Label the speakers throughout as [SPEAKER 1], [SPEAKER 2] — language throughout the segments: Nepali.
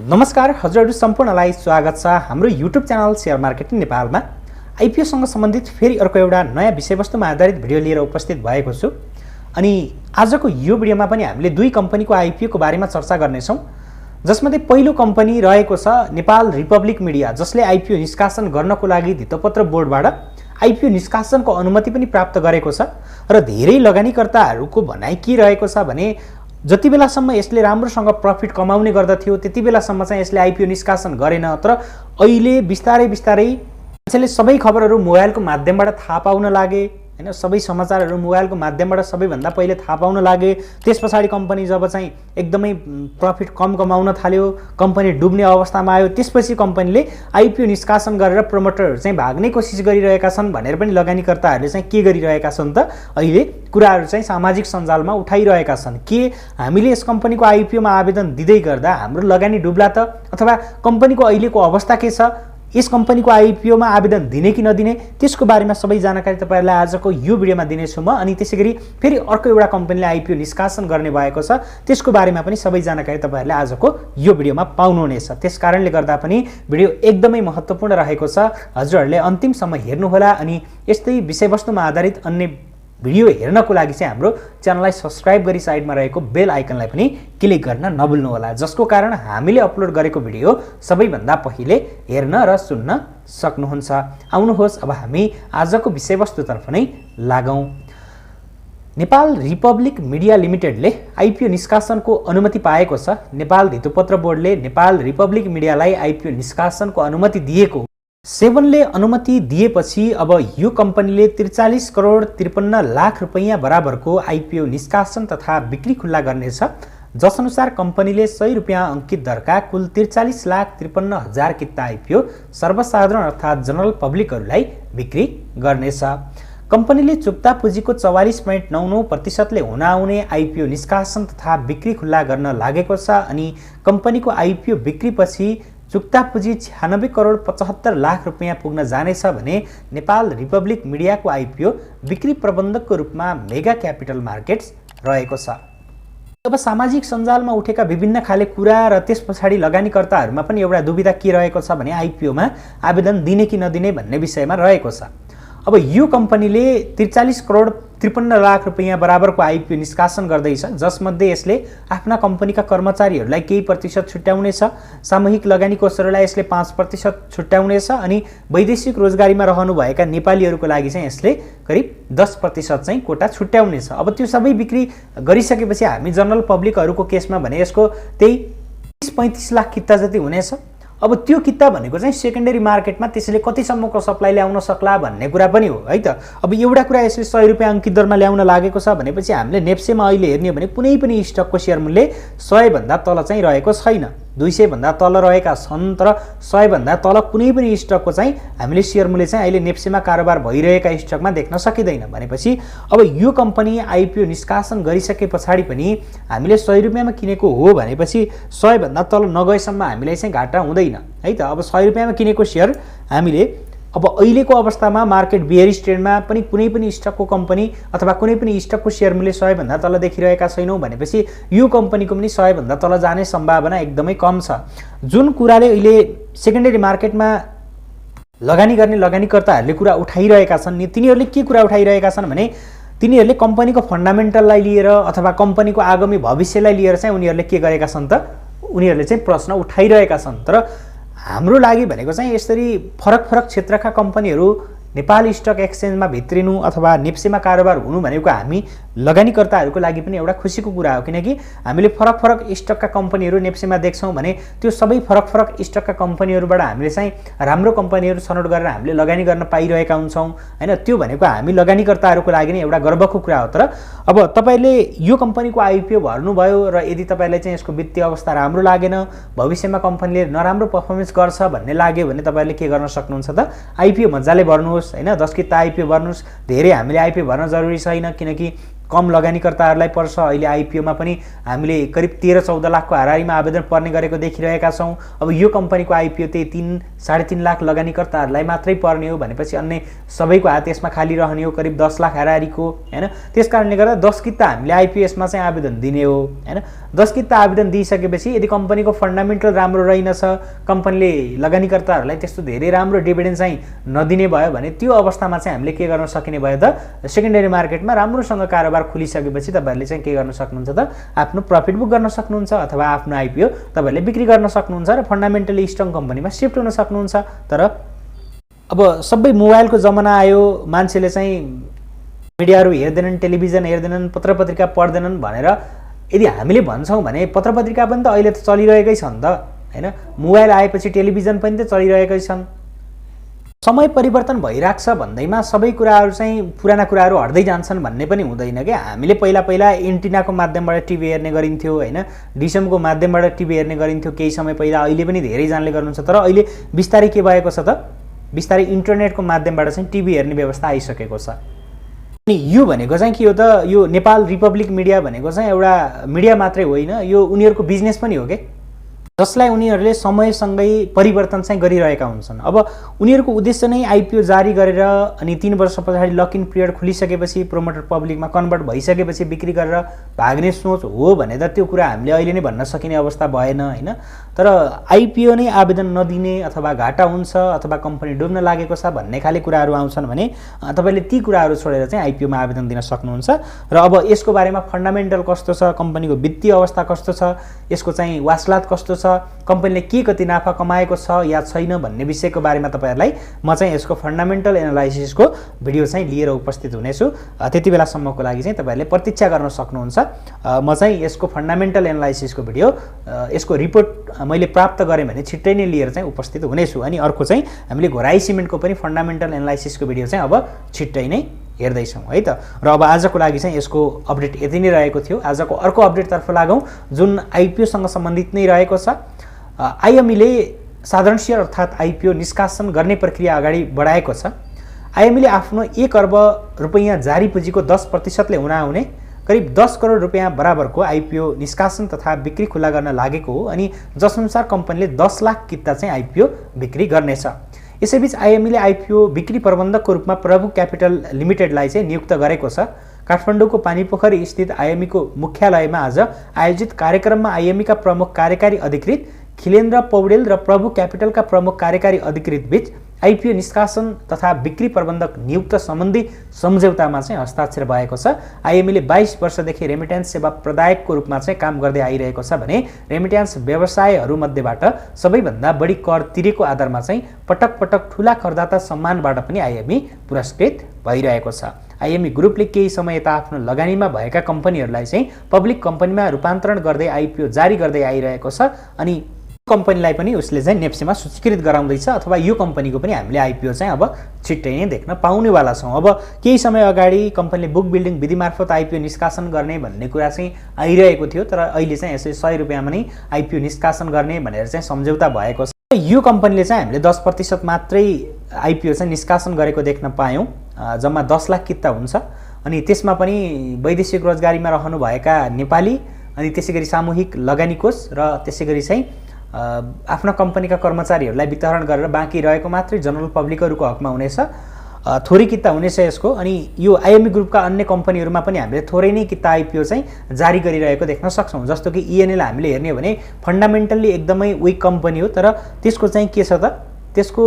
[SPEAKER 1] नमस्कार हजुरहरु सम्पूर्णलाई स्वागत छ हाम्रो YouTube च्यानल शेयर मार्केटिङ नेपालमा। आईपीओ सँग सम्बन्धित फेरि अर्को एउटा नयाँ विषयवस्तुमा आधारित भिडियो लिएर उपस्थित भएको छु। अनि आजको यो भिडियोमा पनि हामीले दुई कम्पनीको आईपीओ को बारेमा चर्चा गर्ने छौं, जसमध्ये पहिलो कम्पनी रहेको छ नेपाल रिपब्लिक मिडिया, जसले आईपीओ निष्कासन गर्नको लागि धितोपत्र बोर्डबाट आईपीओ निष्कासनको अनुमति पनि प्राप्त गरेको छ। र धेरै लगानीकर्ताहरूको भनाइ के रहेको छ भने जति बेलासम्म यसले राम्रोसँग प्रफिट कमाउने गर्दथ्यो त्यति बेलासम्म चाहिँ यसले आईपीओ निष्कासन गरेन। तर अहिले बिस्तारै बिस्तारै यसले सबै खबरहरू मोबाइलको माध्यमबाट थाहा पाउन लागे, हैन, सबै समाचारहरू मोबाइलको माध्यमबाट सबैभन्दा पहिले थाहा पाउन लागे। त्यसपछि कम्पनी जब चाहिँ एकदमै प्रफिट कम कमाउन थाल्यो, कम्पनी डुब्ने अवस्थामा आयो, त्यसपछि कम्पनीले आईपीओ निष्कासन गरेर प्रमोटरहरू चाहिँ भाग्ने कोसिस गरिरहेका छन् भनेर पनि लगानीकर्ताहरूले चाहिँ के गरिरहेका छन् त अहिले कुराहरू चाहिँ सामाजिक सञ्जालमा उठाइरहेका छन्। के हामीले यस कम्पनीको आईपीओमा आवेदन दिँदै गर्दा हाम्रो लगानी डुब्ला त, अथवा कम्पनीको अहिलेको अवस्था के छ, यस कम्पनीको आईपीओमा आवेदन दिने कि नदिने, त्यसको बारेमा सबै जानकारी तपाईहरुलाई आजको यो भिडियोमा दिनेछु म। अनि त्यसैगरी फेरि अर्को एउटा कम्पनीले आईपीओ निष्कासन गर्ने भएको छ, त्यसको बारेमा पनि सबै जानकारी तपाईहरुले आजको यो भिडियोमा पाउनुहुनेछ। त्यसकारणले गर्दा पनि भिडियो एकदमै महत्त्वपूर्ण रहेको छ, हजुरहरुले अन्तिमसम्म हेर्नुहोला। अनि यस्तै विषयवस्तुमा आधारित अन्य भिडियो हेर्नको लागि चाहिँ हाम्रो च्यानललाई सब्स्क्राइब गरी साइडमा रहेको बेल आइकनलाई पनि क्लिक गर्न नभुल्नुहोला, जसको कारण हामीले अपलोड गरेको भिडियो सबैभन्दा पहिले हेर्न र सुन्न सक्नुहुन्छ। आउनुहोस् अब हामी आजको विषयवस्तुतर्फ नै लागौं। नेपाल रिपब्लिक मिडिया लिमिटेडले आईपीओ निष्कासनको अनुमति पाएको छ। नेपाल धितोपत्र बोर्डले नेपाल रिपब्लिक मिडियालाई आईपीओ निष्कासनको अनुमति दिएको 7 ले अनुमति दिएपछि अब यो कम्पनीले 43 करोड 53 लाख रुपैयाँ बराबरको आईपीओ निष्कासन तथा बिक्री खुल्ला गर्नेछ, जसअनुसार कम्पनीले 100 रुपैयाँ अंकित दरका कुल 43 लाख 53 हजार किता आईपीओ सर्वसाधारण अर्थात जनरल पब्लिकहरूलाई बिक्री गर्नेछ। कम्पनीले चुक्ता पुँजीको 44.99% ले हुन आउने आईपीओ निष्कासन तथा बिक्री खुल्ला गर्न लागेको छ। अनि कम्पनीको आईपीओ बिक्रीपछि चुक्ता पुँजी 96 करोड 75 लाख रुपैयाँ पुग्न जानेछ भने नेपाल रिपब्लिक मिडियाको आईपीओ बिक्री प्रबन्धकको रूपमा मेगा क्यापिटल मार्केट्स रहेको छ। अब सामाजिक सञ्जालमा उठेका विभिन्न खाले कुरा र त्यसपछि लगानीकर्ताहरूमा पनि एउटा दुविधा के रहेको छ भने आईपीओमा आवेदन दिने कि नदिने भन्ने विषयमा रहेको छ। अब यो कम्पनीले 43 करोड 53 लाख रुपैयाँ बराबरको आईपीओ निष्कासन गर्दैछ, जसमध्ये यसले आफ्ना कम्पनीका कर्मचारीहरूलाई केही प्रतिशत छुट्याउनेछ, सामूहिक लगानी कोषहरूलाई यसले 5% छुट्याउनेछ, अनि वैदेशिक रोजगारीमा रहनुभएका नेपालीहरूको लागि चाहिँ यसले करिब 10% चाहिँ कोटा छुट्याउनेछ। अब त्यो सबै बिक्री गरिसकेपछि हामी जनरल पब्लिकहरूको केसमा भने यसको त्यही 30-35 लाख किता जति हुनेछ। अब त्यो किता भनेको चाहिँ सेकेन्डरी मार्केटमा त्यसले कतिसम्मको सप्लाई ल्याउन सक्ला भन्ने कुरा पनि हो है त। अब एउटा कुरा यसले 100 रुपैयाँ अंकित दरमा ल्याउन लागेको छ भनेपछि हामीले नेप्सेमा अहिले हेर्ने हो भने कुनै पनि स्टकको शेयर मूल्य 100 भन्दा तल चाहिँ रहेको छैन, 200 भन्दा तल रहेका छन्, तर 100 भन्दा तल कुनै पनि स्टकको चाहिँ हामीले शेयर मूल्य चाहिँ अहिले नेप्सेमा कारोबार भइरहेका स्टकमा देख्न सकिदैन। भनेपछि अब यो कम्पनी आईपीओ निष्कासन गरिसके पछाडी पनि हामीले 100 रुपैयाँमा किनेको हो भनेपछि 100 भन्दा तल नगएसम्म हामीलाई चाहिँ घाटा हुँदैन है त। अब 100 रुपैयाँमा किनेको शेयर हामीले अब अहिलेको अवस्थामा मार्केट बियरिश ट्रेन्डमा पनि कुनै पनि स्टकको कम्पनी अथवा कुनै पनि स्टकको शेयर मूल्य 100 भन्दा तल देखिरहेका छैनौं भनेपछि यो कम्पनीको पनि 100 भन्दा तल जाने सम्भावना एकदमै कम छ। जुन कुराले अहिले सेकेन्डरी मार्केटमा लगानी गर्ने लगानीकर्ताहरूले कुरा उठाइरहेका छन् नि, तिनीहरूले के कुरा उठाइरहेका छन् भने तिनीहरूले कम्पनीको फन्डामेन्टललाई लिएर अथवा कम्पनीको आगामी भविष्यलाई लिएर चाहिँ उनीहरूले के गरेका छन् त, उनीहरूले चाहिँ प्रश्न उठाइरहेका छन्। तर हाम्रो लागि भनेको चाहिँ यसरी फरक फरक क्षेत्रका कम्पनीहरू नेपाल स्टक एक्सचेन्जमा भित्रिनु अथवा नेप्सेमा कारोबार हुनु भनेको हामी लगानीकर्ताहरूको लागि पनि एउटा खुसीको कुरा हो, किनकि हामीले फरक फरक स्टकका कम्पनीहरू नेप्सेमा देख्छौं भने त्यो सबै फरक फरक स्टकका कम्पनीहरूबाट हामीले चाहिँ राम्रो कम्पनीहरू छनौट गरेर हामीले लगानी गर्न पाइरहेका हुन्छौं हैन। त्यो भनेको हामी लगानीकर्ताहरूको लागि नै एउटा गर्वको कुरा हो। तर अब तपाईले यो कम्पनीको आईपीओ भर्नुभयो र यदि तपाईलाई चाहिँ यसको वित्तीय अवस्था राम्रो लागेन, भविष्यमा कम्पनीले नराम्रो परफर्मेन्स गर्छ भन्ने लाग्यो भने तपाईले के गर्न सक्नुहुन्छ त, आईपीओ मजाले भर्नुहोस् हैन, 10 किता आईपीओ भर्नुहोस्। धेरै हामीले आईपीओ भर्न जरुरी छैन, किनकि कम लगानीकर्ताहरूलाई पर्छ। अहिले आइपिओमा पनि हामीले करिब 13-14 लाखको हाराहारीमा आवेदन पर्ने गरेको देखिरहेका छौँ। अब यो कम्पनीको आइपिओ त्यही 3-3.5 लाख लगानीकर्ताहरूलाई मात्रै पर्ने हो भनेपछि अन्य सबैको हात यसमा खाली रहने हो, करिब 10 लाख हाराहारीको, हैन। त्यसकारणले गर्दा 10 किता हामीले आइपिओ यसमा चाहिँ आवेदन दिने हो, हैन। 10 किता आवेदन दिइसकेपछि यदि कम्पनीको फन्डामेन्टल राम्रो रहेनछ, कम्पनीले लगानीकर्ताहरूलाई त्यस्तो धेरै राम्रो डिभिडेन्ड चाहिँ नदिने भयो भने त्यो अवस्थामा चाहिँ हामीले के गर्न सकिने भयो त, सेकेन्डरी मार्केटमा राम्रोसँग कारोबार खुलिसकेपछि तपाईँहरूले चाहिँ के गर्न सक्नुहुन्छ त, आफ्नो प्रफिट बुक गर्न सक्नुहुन्छ अथवा आफ्नो आइपिओ तपाईँहरूले बिक्री गर्न सक्नुहुन्छ र फन्डामेन्टली स्ट्रङ कम्पनीमा सिफ्ट हुन सक्नुहुन्छ। तर अब सबै मोबाइलको जमाना आयो, मान्छेले चाहिँ मिडियाहरू हेर्दैनन्, टेलिभिजन हेर्दैनन्, पत्रपत्रिका पढ्दैनन् भनेर यदि हामीले भन्छौँ भने पत्रपत्रिका पनि त अहिले त चलिरहेकै छ नि त, हैन। मोबाइल आएपछि टेलिभिजन पनि त चलिरहेकै छन्। समय परिवर्तन भइराख्छ भन्दैमा सबै कुराहरू चाहिँ पुराना कुराहरू हट्दै जान्छन् भन्ने पनि हुँदैन क्या। हामीले पहिला एन्टिनाको माध्यमबाट टिभी हेर्ने गरिन्थ्यो, हैन। डिसमको माध्यमबाट टिभी हेर्ने गरिन्थ्यो केही समय पहिला, अहिले पनि धेरैजनाले गर्नुहुन्छ। तर अहिले बिस्तारै के भएको छ त, बिस्तारै इन्टरनेटको माध्यमबाट चाहिँ टिभी हेर्ने व्यवस्था आइसकेको छ। अनि यो भनेको चाहिँ के हो त, यो नेपाल रिपब्लिक मिडिया भनेको चाहिँ एउटा मिडिया मात्रै होइन, यो उनीहरूको बिजनेस पनि हो के, जसलाई उनीहरूले समयसँगै परिवर्तन चाहिँ गरिरहेका हुन्छन्। अब उनीहरूको उद्देश्य नै आइपिओ जारी गरेर अनि 3 वर्ष पछाडि लक इन पिरियड खुलिसकेपछि प्रोमोटर पब्लिकमा कन्भर्ट भइसकेपछि बिक्री गरेर भाग्ने सोच हो भने त त्यो कुरा हामीले अहिले नै भन्न सकिने अवस्था भएन, हैन। तर आइपिओ नै आवेदन नदिने अथवा घाटा हुन्छ अथवा कम्पनी डुब्न लागेको छ भन्ने खाले कुराहरू आउँछन् भने तपाईँले ती कुराहरू छोडेर चाहिँ आइपिओमा आवेदन दिन सक्नुहुन्छ। र अब यसको बारेमा फन्डामेन्टल कस्तो छ, कम्पनीको वित्तीय अवस्था कस्तो छ, यसको चाहिँ वासलात कस्तो छ, कम्पनीले के कति नाफा कमाएको छ या छैन भन्ने विषयको बारेमा तपाईँहरूलाई म चाहिँ यसको फन्डामेन्टल एनालाइसिसको भिडियो चाहिँ लिएर उपस्थित हुनेछु। त्यति बेलासम्मको लागि चाहिँ तपाईँहरूले प्रतीक्षा गर्न सक्नुहुन्छ। म चाहिँ यसको फन्डामेन्टल एनालाइसिसको भिडियो, यसको रिपोर्ट मैले प्राप्त गरेँ भने छिट्टै नै लिएर चाहिँ उपस्थित हुनेछु। अनि अर्को चाहिँ हामीले घोराई सिमेन्टको पनि फन्डामेन्टल एनालाइसिसको भिडियो चाहिँ अब छिट्टै नै हेर्दैछौँ है त। र अब आजको लागि चाहिँ यसको अपडेट यति नै रहेको थियो। आजको अर्को अपडेटतर्फ लागौँ जुन आइपिओसँग सम्बन्धित नै रहेको छ। आइएमईले साधारण सेयर अर्थात् आइपिओ निष्कासन गर्ने प्रक्रिया अगाडि बढाएको छ। आइएमईले आफ्नो 1 अर्ब रुपैयाँ जारी पुँजीको 10%ले हुने करिब 10 करोड रुपैयाँ बराबरको आइपिओ निष्कासन तथा बिक्री खुला गर्न लागेको हो। अनि जसअनुसार कम्पनीले 10 लाख किता चाहिँ आइपिओ बिक्री गर्नेछ। यसैबीच आइएमईले आइपिओ बिक्री प्रबन्धकको रूपमा प्रभु क्यापिटल लिमिटेडलाई चाहिँ नियुक्त गरेको छ। काठमाडौँको पानीपोखरी स्थित आइएमईको मुख्यालयमा आज आयोजित कार्यक्रममा आइएमईका प्रमुख कार्यकारी अधिकृत खिलेन्द्र पौडेल र प्रभु क्यापिटलका प्रमुख कार्यकारी अधिकृत बीच आइपिओ निष्कासन तथा बिक्री प्रबन्धक नियुक्त सम्बन्धी सम्झौतामा चाहिँ हस्ताक्षर भएको छ। आइएमईले 22 वर्षदेखि रेमिट्यान्स सेवा प्रदायकको रूपमा चाहिँ काम गर्दै आइरहेको छ भने रेमिट्यान्स व्यवसायहरूमध्येबाट सबैभन्दा बढी कर तिरेको आधारमा चाहिँ पटक पटक ठुला करदाता सम्मानबाट पनि आइएमई पुरस्कृत भइरहेको छ। आइएमई ग्रुपले केही समय यता आफ्नो लगानीमा भएका कम्पनीहरूलाई चाहिँ पब्लिक कम्पनीमा रूपान्तरण गर्दै आइपिओ जारी गर्दै आइरहेको छ। अनि कम्पनीलाई पनि उसले चाहिँ नेप्सीमा सूचीकृत गराउँदैछ अथवा यो कम्पनीको पनि हामीले आइपिओ चाहिँ अब छिट्टै नै देख्न पाउनेवाला छौँ। अब केही समय अगाडि कम्पनीले बुक बिल्डिङ विधि मार्फत आइपिओ निष्कासन गर्ने भन्ने कुरा चाहिँ आइरहेको थियो। तर अहिले चाहिँ यसै 100 रुपियाँमा नै आइपिओ निष्कासन गर्ने भनेर चाहिँ सम्झौता भएको छ। यो कम्पनीले चाहिँ हामीले 10% मात्रै आइपिओ चाहिँ निष्कासन गरेको देख्न पायौँ। जम्मा 10 लाख किता हुन्छ। अनि त्यसमा पनि वैदेशिक रोजगारीमा रहनुभएका नेपाली, अनि त्यसै गरी सामूहिक लगानी कोष र त्यसै गरी चाहिँ आफ्ना कम्पनीका कर्मचारीहरूलाई वितरण गरेर बाँकी रहेको मात्रै जनरल पब्लिकहरूको हकमा हुनेछ। थोरै किता हुनेछ यसको। अनि यो आइएमई ग्रुपका अन्य कम्पनीहरूमा पनि हामीले थोरै नै किता आइपिओ चाहिँ जारी गरिरहेको देख्न सक्छौँ। जस्तो कि इएनएल हामीले हेर्ने हो भने फन्डामेन्टल्ली एकदमै विक कम्पनी हो, तर त्यसको चाहिँ के छ त, त्यसको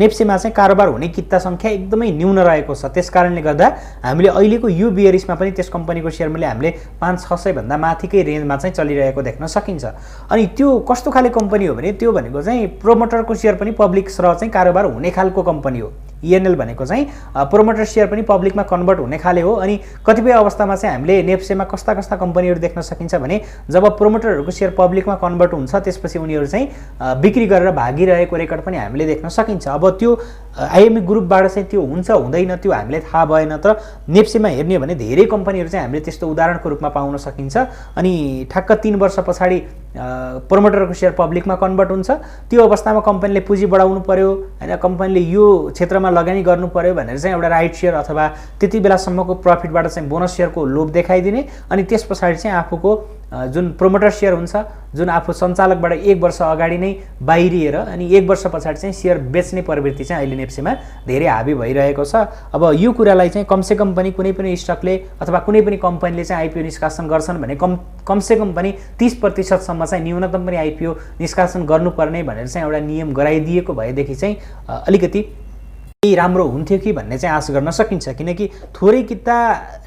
[SPEAKER 1] नेप्सीमा चाहिँ कारोबार हुने किता सङ्ख्या एकदमै न्यून रहेको छ। त्यसकारणले गर्दा हामीले अहिलेको यो बियरिसमा पनि त्यस कम्पनीको सेयर मूल्य हामीले 500-600 भन्दा माथिकै रेन्जमा चाहिँ चलिरहेको देख्न सकिन्छ। अनि त्यो कस्तो खाले कम्पनी हो भने त्यो भनेको चाहिँ प्रोमोटरको सेयर पनि पब्लिक सर चाहिँ कारोबार हुने खालको कम्पनी हो। इएनएल भनेको चाहिँ प्रोमोटर सेयर पनि पब्लिकमा कन्भर्ट हुने खाले हो। अनि कतिपय अवस्थामा चाहिँ हामीले नेप्सेमा कस्ता कस्ता कम्पनीहरू देख्न सकिन्छ भने जब प्रोमोटरहरूको सेयर पब्लिकमा कन्भर्ट हुन्छ त्यसपछि उनीहरू चाहिँ बिक्री गरेर भागिरहेको रेकर्ड पनि हामीले देख्न सकिन्छ। अब त्यो आइएमई ग्रुपबाट चाहिँ त्यो हुन्छ हुँदैन त्यो हामीलाई थाहा भएन। तर नेप्सीमा हेर्ने हो भने धेरै कम्पनीहरू चाहिँ हामीले त्यस्तो उदाहरणको रूपमा पाउन सकिन्छ। अनि ठ्याक्क 3 वर्ष पछाडि प्रमोटरको सेयर पब्लिकमा कन्भर्ट हुन्छ। त्यो अवस्थामा कम्पनीले पुँजी बढाउनु पर्यो हैन, कम्पनीले यो क्षेत्रमा लगानी गर्नु पर्यो भनेर चाहिँ एउटा राइट सेयर अथवा त्यति बेलासम्मको प्रफिटबाट चाहिँ बोनस सेयरको लोभ देखाइदिने अनि त्यस पछाडि चाहिँ आफूको जुन प्रमोटर सेयर हुन्छ, जुन आफू सञ्चालकबाट 1 वर्ष अगाडि नै बाहिरिएर अनि 1 वर्ष पछाडि चाहिँ सेयर बेच्ने प्रवृत्ति चाहिँ अहिले नेप्सीमा धेरै हाबी भइरहेको छ। अब यो कुरालाई चाहिँ कमसेकम पनि कुनै पनि स्टकले अथवा कुनै पनि कम्पनीले चाहिँ आइपिओ निष्कासन गर्छन् भने कमसेकम पनि 30% सम्म चाहिँ न्यूनतम पनि आइपिओ निष्कासन गर्नुपर्ने भनेर चाहिँ एउटा नियम गराइदिएको भएदेखि चाहिँ अलिकति राम्रो हुन्थ्यो कि भन्ने चाहिँ आश गर्न सकिन्छ। किनकि थोरै किता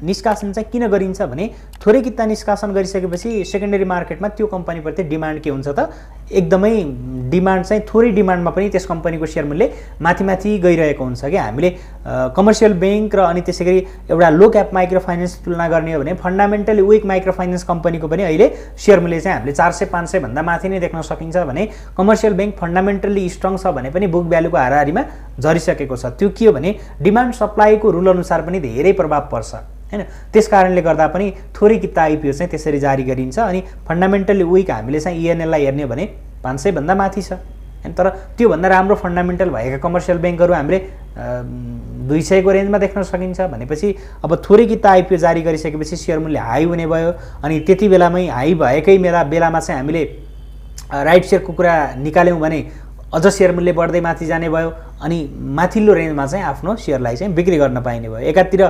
[SPEAKER 1] निष्कासन चाहिँ किन गरिन्छ भने थोरै किता निष्कासन गरिसकेपछि सेकेन्डरी मार्केटमा त्यो कम्पनीप्रति डिमान्ड के हुन्छ त, एकदमै डिमान्ड चाहिँ थोरै डिमान्डमा पनि त्यस कम्पनीको सेयर मूल्य माथि माथि गइरहेको हुन्छ कि हामीले कमर्सियल बैंक र अनि त्यसैगरी एउटा लो क्याप माइक्रो फाइनेन्स तुलना गर्ने हो भने फन्डामेन्टली विक माइक्रो फाइनेन्स कम्पनीको पनि अहिले सेयर मूल्य चाहिँ हामीले 400-500 भन्दा माथि नै देख्न सकिन्छ भने कमर्सियल बैंक फन्डामेन्टली स्ट्रङ छ भने पनि बुक भ्यालुको हाराहारीमा झरिसकेको छ। त्यो के हो भने डिमान्ड सप्लाईको रुल अनुसार पनि धेरै प्रभाव पर्छ हैन। त्यसकारणले गर्दा पनि थोरै किता आइपिओ चाहिँ त्यसरी जारी गरिन्छ। अनि फन्डामेन्टली विक हामीले चाहिँ इएनएललाई हेर्ने हो भने 500 भन्दा माथि छ हैन। तर त्योभन्दा राम्रो फन्डामेन्टल भएका कमर्सियल बैंकहरू हामीले 200 को रेन्जमा देख्न सकिन्छ भनेपछि अब थोरै किता आइपिओ जारी गरिसकेपछि सेयर मूल्य हाई हुने भयो। अनि त्यति बेलामै हाई भएकै बेलामा चाहिँ हामीले राइट सेयरको कुरा निकाल्यौँ भने अझ सेयर मूल्य बढ्दै माथि जाने भयो अनि माथिल्लो रेन्जमा चाहिँ आफ्नो सेयरलाई चाहिँ बिक्री गर्न पाइने भयो। एकातिर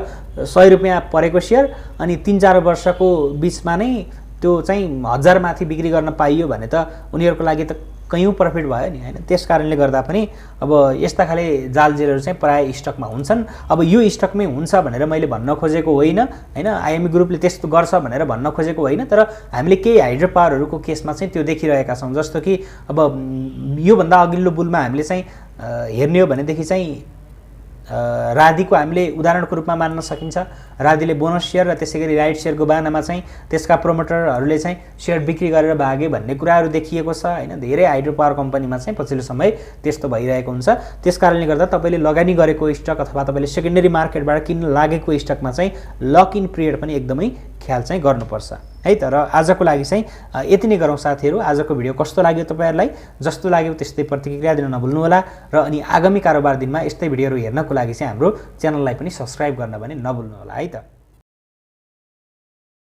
[SPEAKER 1] 100 रुपैयाँ परेको सेयर अनि 3-4 वर्षको बीचमा नै त्यो चाहिँ 1000 माथि बिक्री गर्न पाइयो भने त उनीहरूको लागि त कयौं प्रफिट भयो नि हैन। त्यसकारणले गर्दा पनि अब यस्ता खाले जालजेलहरू चाहिँ प्राय स्टकमा हुन्छन्। अब यो स्टकमै हुन्छ भनेर मैले भन्न खोजेको होइन हैन, आइएमई ग्रुपले त्यस्तो गर्छ भनेर भन्न खोजेको होइन। तर हामीले केही हाइड्रो पावरहरूको केसमा चाहिँ त्यो देखिरहेका छौं। जस्तो कि अब यो भन्दा अघिल्लो बुलमा हामीले चाहिँ हेर्ने हो भनेदेखि चाहिँ राधीको हामीले उदाहरणको रूपमा मान्न सकिन्छ। राधीले बोनस सेयर र त्यसैगरी राइट सेयरको बानामा चाहिँ त्यसका प्रमोटरहरूले चाहिँ सेयर बिक्री गरेर भागे भन्ने कुराहरू देखिएको छ हैन। धेरै हाइड्रो पावर कम्पनीमा चाहिँ पछिल्लो समय त्यस्तो भइरहेको हुन्छ। त्यसकारणले गर्दा तपाईले लगानी गरेको स्टक अथवा तपाईले सेकेन्डरी मार्केटबाट किन्न लागेको स्टकमा चाहिँ लक इन पिरियड पनि एकदमै ख्याल चाहिँ गर्नुपर्छ है। तर आजको लागि चाहिँ यति नै गरौँ साथीहरू। आजको भिडियो कस्तो लाग्यो तपाईहरुलाई? जस्तो लाग्यो त्यस्तै प्रतिक्रिया दिन नभुल्नु होला र अनि आगामी कारोबार दिनमा यस्तै भिडियोहरू हेर्नको लागि चाहिँ हाम्रो च्यानललाई पनि सब्स्क्राइब गर्न पनि नभुल्नु होला है त।